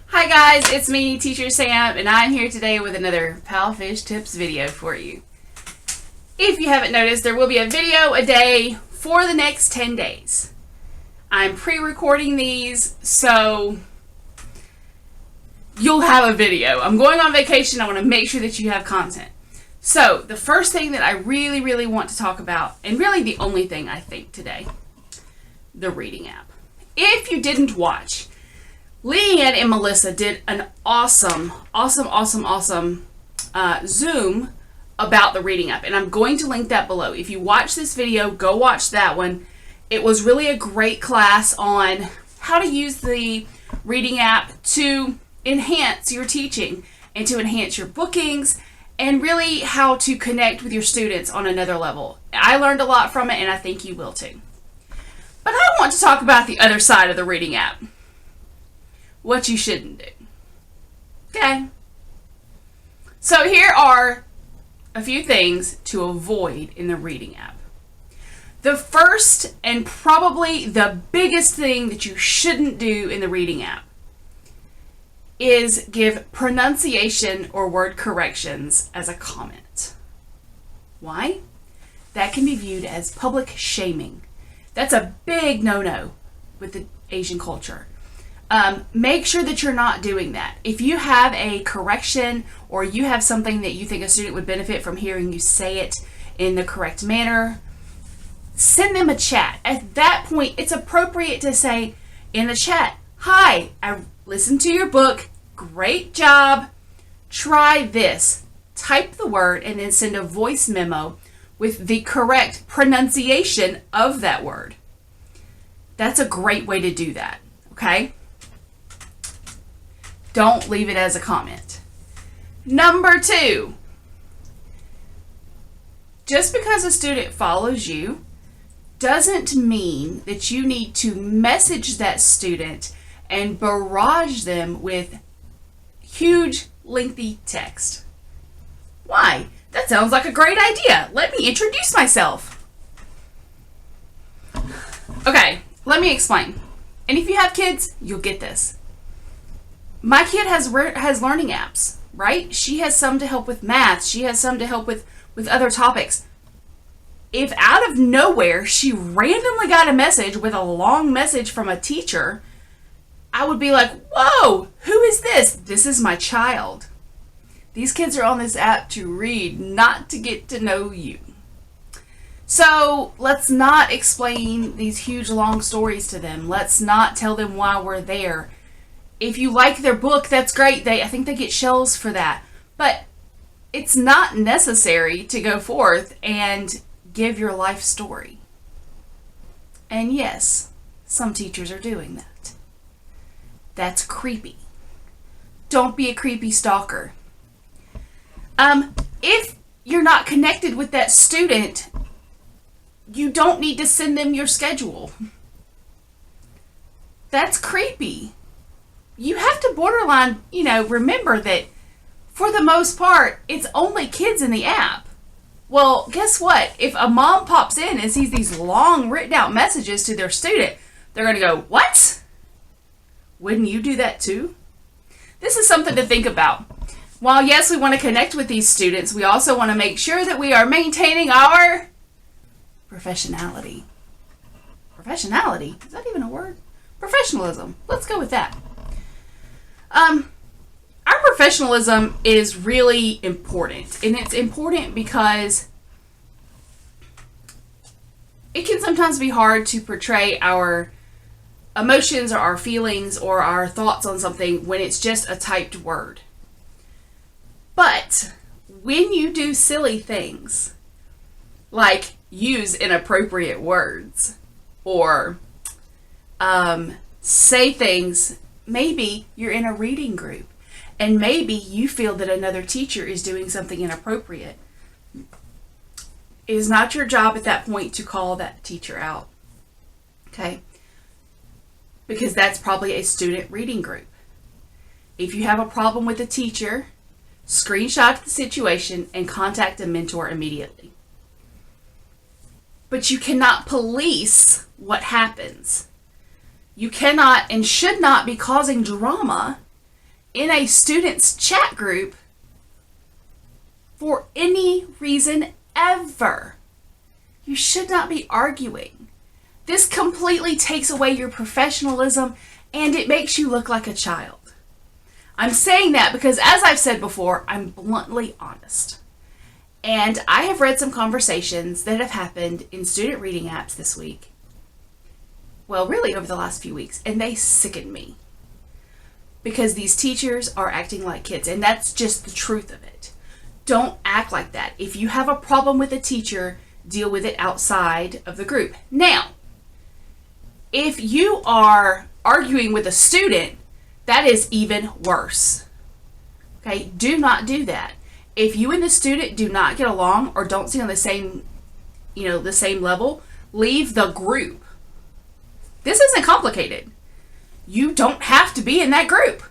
Hi guys, it's me, Teacher Sam, and I'm here today with another Palfish Tips video for you. If you haven't noticed, there will be a video a day for the next 10 days. I'm pre-recording these, so you'll have a video. I'm going on vacation. I want to make sure that you have content. So, the first thing that I really want to talk about, and really the only thing I think today, the reading app. If you didn't watch, Leanne and Melissa did an awesome Zoom about the reading app, and I'm going to link that below. If you watch this video, go watch that one. It was really a great class on how to use the reading app to enhance your teaching and to enhance your bookings, and really how to connect with your students on another level. I learned a lot from it, and I think you will too. But I want to talk about the other side of the reading app. What you shouldn't do. Okay? So here are a few things to avoid in the reading app. The first and probably the biggest thing that you shouldn't do in the reading app is give pronunciation or word corrections as a comment. Why? That can be viewed as public shaming. That's a big no-no with the Asian culture. Make sure that you're not doing that. If you have a correction or you have something that you think a student would benefit from hearing you say it in the correct manner, send them a chat. At that point, it's appropriate to say in the chat, "Hi, I listened to your book. Great job. Try this." Type the word and then send a voice memo with the correct pronunciation of that word. That's a great way to do that, okay? Don't leave it as a comment. Number 2, just because a student follows you doesn't mean that you need to message that student and barrage them with huge, lengthy text. Why? That sounds like a great idea. Let me introduce myself. Okay, let me explain. And if you have kids, you'll get this. My kid has learning apps, right? She has some to help with math. She has some to help with other topics. If out of nowhere she randomly got a message with a long message from a teacher, I would be like, whoa, who is this? This is my child. These kids are on this app to read, not to get to know you. So let's not explain these huge long stories to them. Let's not tell them why we're there. If you like their book, that's great. I think they get shells for that. But it's not necessary to go forth and give your life story. And yes, some teachers are doing that. That's creepy. Don't be a creepy stalker. If you're not connected with that student, you don't need to send them your schedule. That's creepy. You have to borderline, remember that for the most part, it's only kids in the app. Well, guess what? If a mom pops in and sees these long written out messages to their student, they're going to go, "What? Wouldn't you do that too?" This is something to think about. While yes, we want to connect with these students, we also want to make sure that we are maintaining our professionality. Professionality? Is that even a word? Professionalism. Let's go with that. Our professionalism is really important, and it's important because it can sometimes be hard to portray our emotions or our feelings or our thoughts on something when it's just a typed word. But when you do silly things, like use inappropriate words or say things, maybe you're in a reading group and maybe you feel that another teacher is doing something inappropriate. It is not your job at that point to call that teacher out, okay? Because that's probably a student reading group. If you have a problem with a teacher, screenshot the situation and contact a mentor immediately. but you cannot police what happens. You cannot and should not be causing drama in a student's chat group for any reason ever. You should not be arguing. This completely takes away your professionalism and it makes you look like a child. I'm saying that because, as I've said before, I'm bluntly honest. And I have read some conversations that have happened in student reading apps this week. Well, really over the last few weeks, and they sicken me. Because these teachers are acting like kids, and that's just the truth of it. Don't act like that. If you have a problem with a teacher, deal with it outside of the group. Now, if you are arguing with a student, that is even worse. Okay, do not do that. If you and the student do not get along or don't see on the same, the same level, leave the group. This isn't complicated. You don't have to be in that group.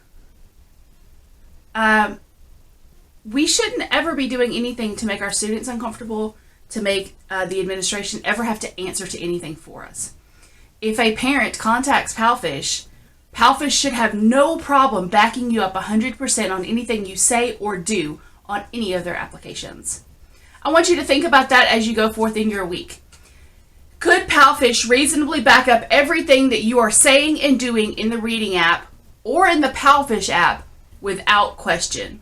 We shouldn't ever be doing anything to make our students uncomfortable, to make the administration ever have to answer to anything for us. If a parent contacts Palfish, Palfish should have no problem backing you up 100% on anything you say or do on any of their applications. I want you to think about that as you go forth in your week. Could Palfish reasonably back up everything that you are saying and doing in the reading app or in the Palfish app without question?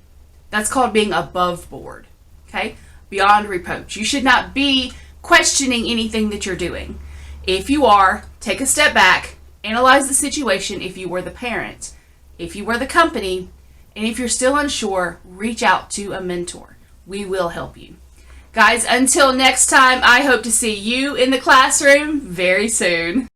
That's called being above board, okay? Beyond reproach. You should not be questioning anything that you're doing. If you are, take a step back, analyze the situation if you were the parent, if you were the company, and if you're still unsure, reach out to a mentor. We will help you. Guys, until next time, I hope to see you in the classroom very soon.